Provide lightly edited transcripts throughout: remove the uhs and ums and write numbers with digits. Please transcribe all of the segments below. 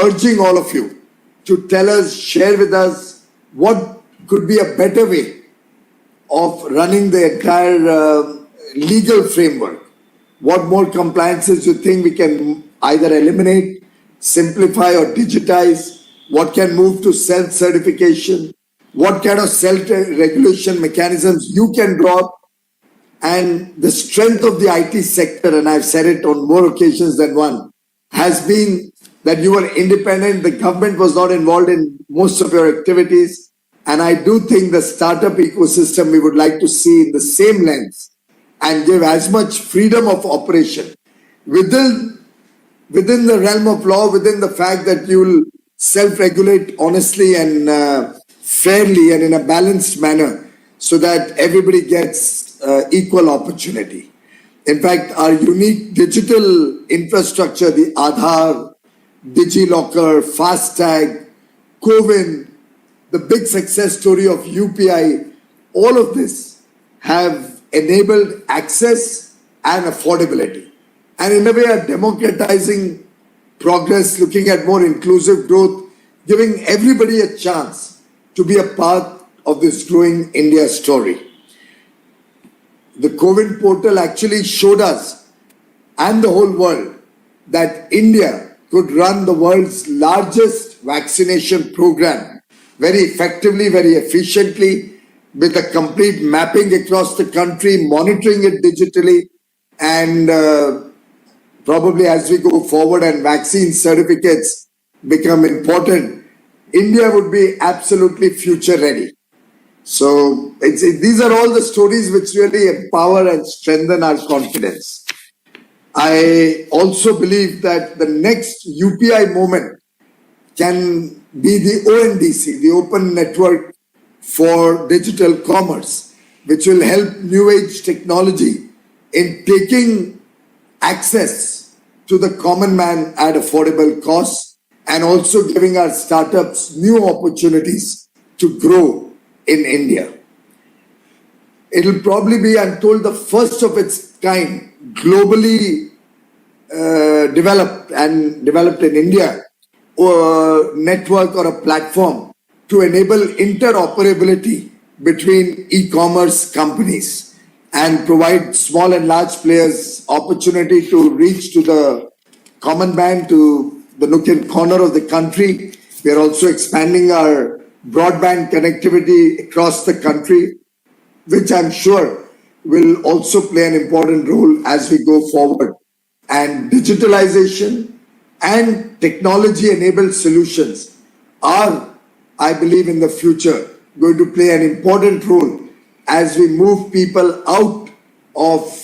urging all of you to tell us, share with us what could be a better way of running the entire legal framework. What more compliances you think we can either eliminate, simplify or digitize? What can move to self-certification? What kind of self-regulation mechanisms you can draw? And the strength of the IT sector, and I've said it on more occasions than one, has been that you were independent, the government was not involved in most of your activities. And I do think the startup ecosystem we would like to see in the same lens and give as much freedom of operation within the realm of law, within the fact that you will self-regulate honestly and fairly and in a balanced manner so that everybody gets equal opportunity. In fact, our unique digital infrastructure, the Aadhaar, DigiLocker, FASTag, CoWIN, the big success story of UPI, all of this have enabled access and affordability. And in a way are democratizing progress, looking at more inclusive growth, giving everybody a chance to be a part of this growing India story. The CoWIN portal actually showed us and the whole world that India could run the world's largest vaccination program very effectively, very efficiently, with a complete mapping across the country, monitoring it digitally, and probably as we go forward and vaccine certificates become important, India would be absolutely future ready. So these are all the stories which really empower and strengthen our confidence. I also believe that the next UPI moment can be the ONDC, the Open Network for Digital Commerce, which will help new age technology in taking access to the common man at affordable costs and also giving our startups new opportunities to grow in India. It will probably be, I'm told, the first of its kind globally developed in India, or network or a platform to enable interoperability between e-commerce companies and provide small and large players opportunity to reach to the common man, to the nook and corner of the country. We are also expanding our broadband connectivity across the country, which I'm sure will also play an important role as we go forward. And digitalization and technology-enabled solutions are, I believe, in the future going to play an important role as we move people out of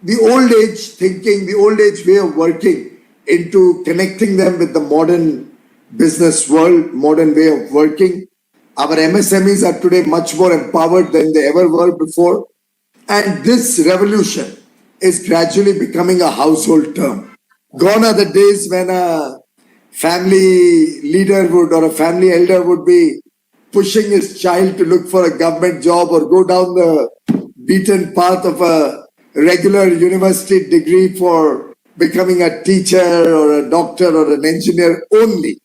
the old age thinking, the old age way of working, into connecting them with the modern business world, modern way of working. Our MSMEs are today much more empowered than they ever were before. And this revolution is gradually becoming a household term. Gone are the days when a family leader would or a family elder would be pushing his child to look for a government job or go down the beaten path of a regular university degree for becoming a teacher or a doctor or an engineer only.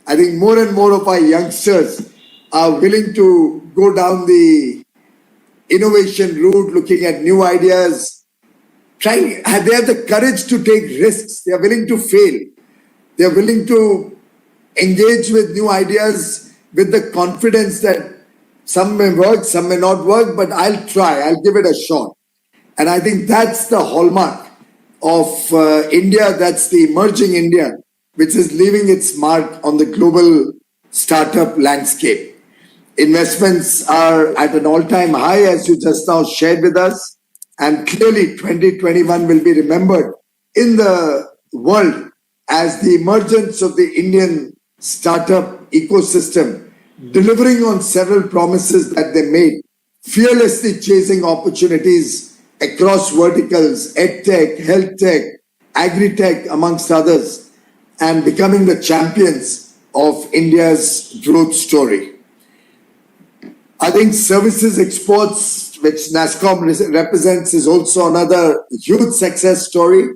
I think more and more of our youngsters are willing to go down the innovation route, looking at new ideas, they have the courage to take risks. They are willing to fail. They are willing to engage with new ideas with the confidence that some may work, some may not work, but I'll try, I'll give it a shot. And I think that's the hallmark of India, that's the emerging India, which is leaving its mark on the global startup landscape. Investments are at an all-time high, as you just now shared with us, and clearly 2021 will be remembered in the world as the emergence of the Indian startup ecosystem, delivering on several promises that they made, fearlessly chasing opportunities across verticals, edtech, health tech, agri-tech, amongst others, and becoming the champions of India's growth story. I think services exports, which NASSCOM represents, is also another huge success story.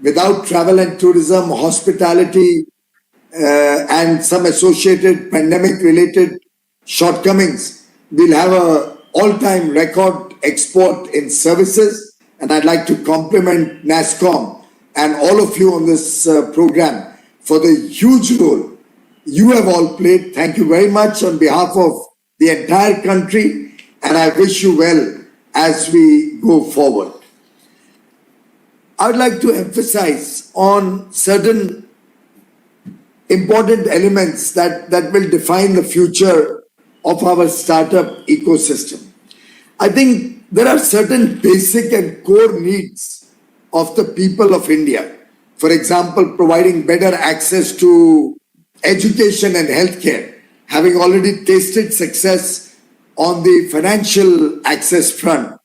Without travel and tourism, hospitality, and some associated pandemic-related shortcomings, we'll have a all-time record export in services. And I'd like to compliment NASSCOM and all of you on this program for the huge role you have all played. Thank you very much on behalf of the entire country, and I wish you well as we go forward. I would like to emphasize on certain important elements that will define the future of our startup ecosystem. I think there are certain basic and core needs of the people of India. For example, providing better access to education and healthcare, having already tasted success on the financial access front.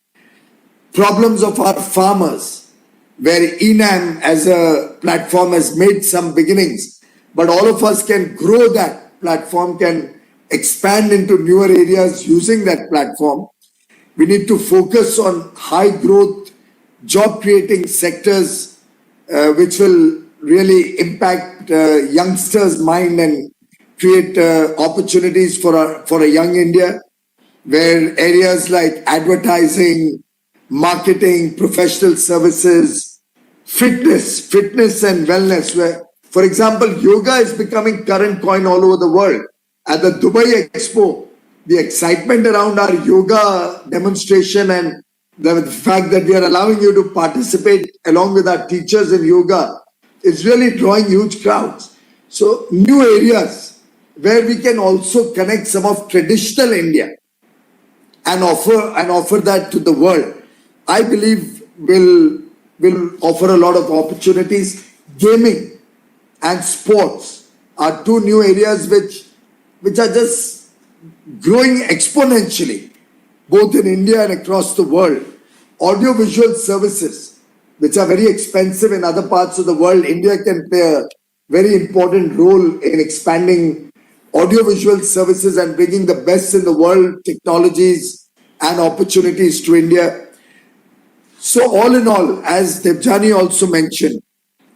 Problems of our farmers, where ENAM as a platform has made some beginnings, but all of us can grow that platform, can expand into newer areas using that platform. We need to focus on high growth, job creating sectors, which will really impact youngsters' mind and create opportunities for a young India, where areas like advertising, marketing, professional services, fitness and wellness, where, for example, yoga is becoming current coin all over the world. At the Dubai Expo, the excitement around our yoga demonstration and the fact that we are allowing you to participate along with our teachers in yoga is really drawing huge crowds. So new areas where we can also connect some of traditional India and offer that to the world, I believe will offer a lot of opportunities. Gaming and sports are two new areas which are just growing exponentially, both in India and across the world. Audiovisual services, which are very expensive in other parts of the world, India can play a very important role in expanding audiovisual services and bringing the best in the world technologies and opportunities to India. So all in all, as Debjani also mentioned,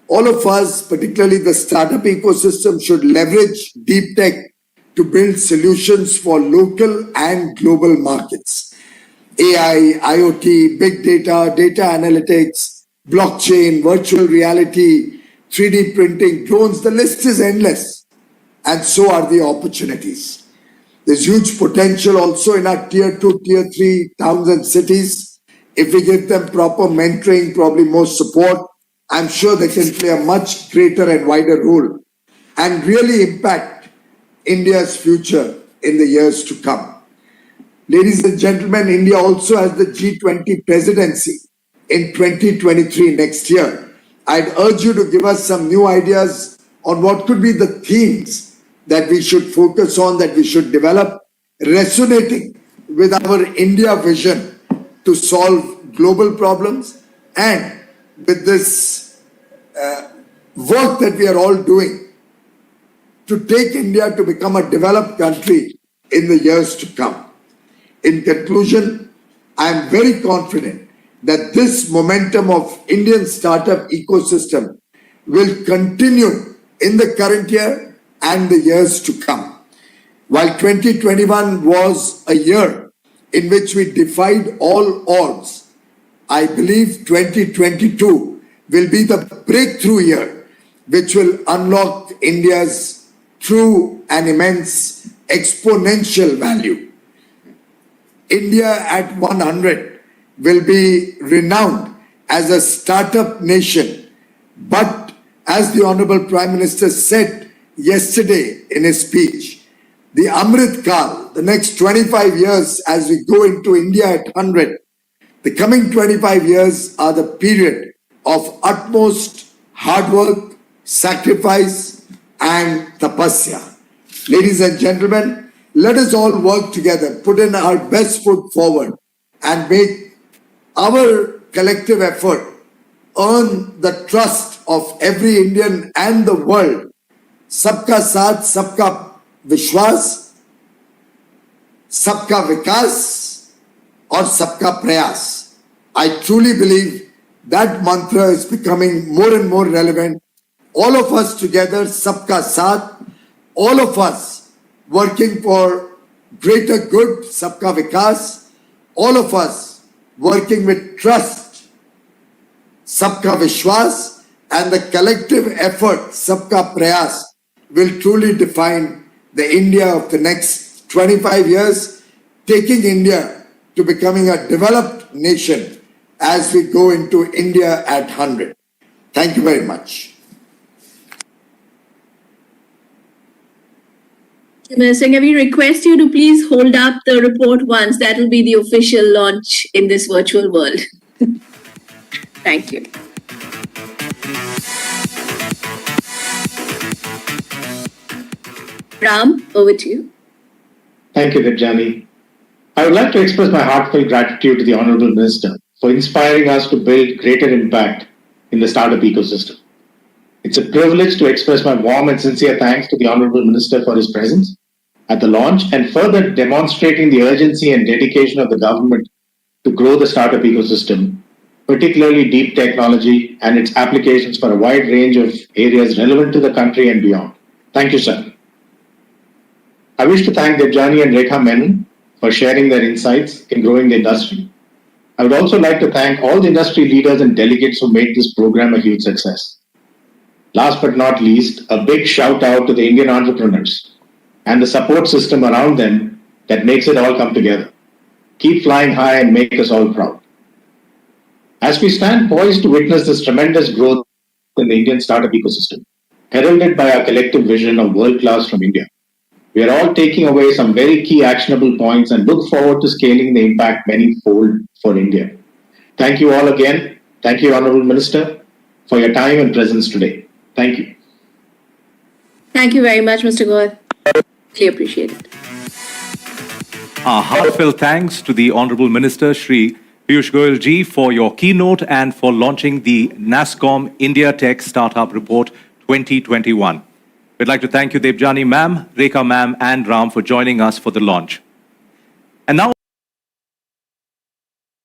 all of us, particularly the startup ecosystem, should leverage deep tech to build solutions for local and global markets. AI, IoT, big data, data analytics, blockchain, virtual reality, 3D printing, drones, the list is endless. And so are the opportunities. There's huge potential also in our tier 2, tier 3 towns and cities. If we give them proper mentoring, probably more support, I'm sure they can play a much greater and wider role and really impact India's future in the years to come. Ladies and gentlemen, India also has the G20 presidency in 2023 next year. I'd urge you to give us some new ideas on what could be the themes that we should focus on, that we should develop, resonating with our India vision to solve global problems, and with this work that we are all doing to take India to become a developed country in the years to come. In conclusion, I am very confident that this momentum of Indian startup ecosystem will continue in the current year and the years to come. While 2021 was a year in which we defied all odds, I believe 2022 will be the breakthrough year which will unlock India's true and immense exponential value. India at 100 will be renowned as a startup nation. But as the Honorable Prime Minister said yesterday in his speech, the Amrit Kal, the next 25 years as we go into India at 100, the coming 25 years are the period of utmost hard work, sacrifice and tapasya. Ladies and gentlemen, let us all work together, put in our best foot forward and make our collective effort earn the trust of every Indian and the world. Sabka saath, sabka vishwas, sabka vikas, or sabka prayas. I truly believe That mantra is becoming more and more relevant. All of us together, Sabka Saath, all of us working for greater good, Sabka Vikas, all of us working with trust, Sabka Vishwas, and the collective effort, Sabka Prayas, will truly define the India of the next 25 years, taking India to becoming a developed nation as we go into India at 100. Thank you very much. Minister, can we request you to please hold up the report once? That will be the official launch in this virtual world. Thank you. Ram, over to you. Thank you, Debjani. I would like to express my heartfelt gratitude to the Honorable Minister for inspiring us to build greater impact in the startup ecosystem. It's a privilege to express my warm and sincere thanks to the Honorable Minister for his presence at the launch and further demonstrating the urgency and dedication of the government to grow the startup ecosystem, particularly deep technology and its applications for a wide range of areas relevant to the country and beyond. Thank you, sir. I wish to thank Debjani and Rekha Menon for sharing their insights in growing the industry. I would also like to thank all the industry leaders and delegates who made this program a huge success. Last but not least, a big shout out to the Indian entrepreneurs and the support system around them that makes it all come together. Keep flying high and make us all proud. As we stand poised to witness this tremendous growth in the Indian startup ecosystem, heralded by our collective vision of world class from India, we are all taking away some very key actionable points and look forward to scaling the impact many-fold for India. Thank you all again. Thank you, Honorable Minister, for your time and presence today. Thank you. Thank you very much, Mr. Goyal. Really appreciate it. Our heartfelt thanks to the Honorable Minister, Shri Piyush Goyal ji, for your keynote and for launching the NASSCOM India Tech Startup Report 2021. We'd like to thank you, Debjani ma'am, Rekha ma'am, and Ram for joining us for the launch. And now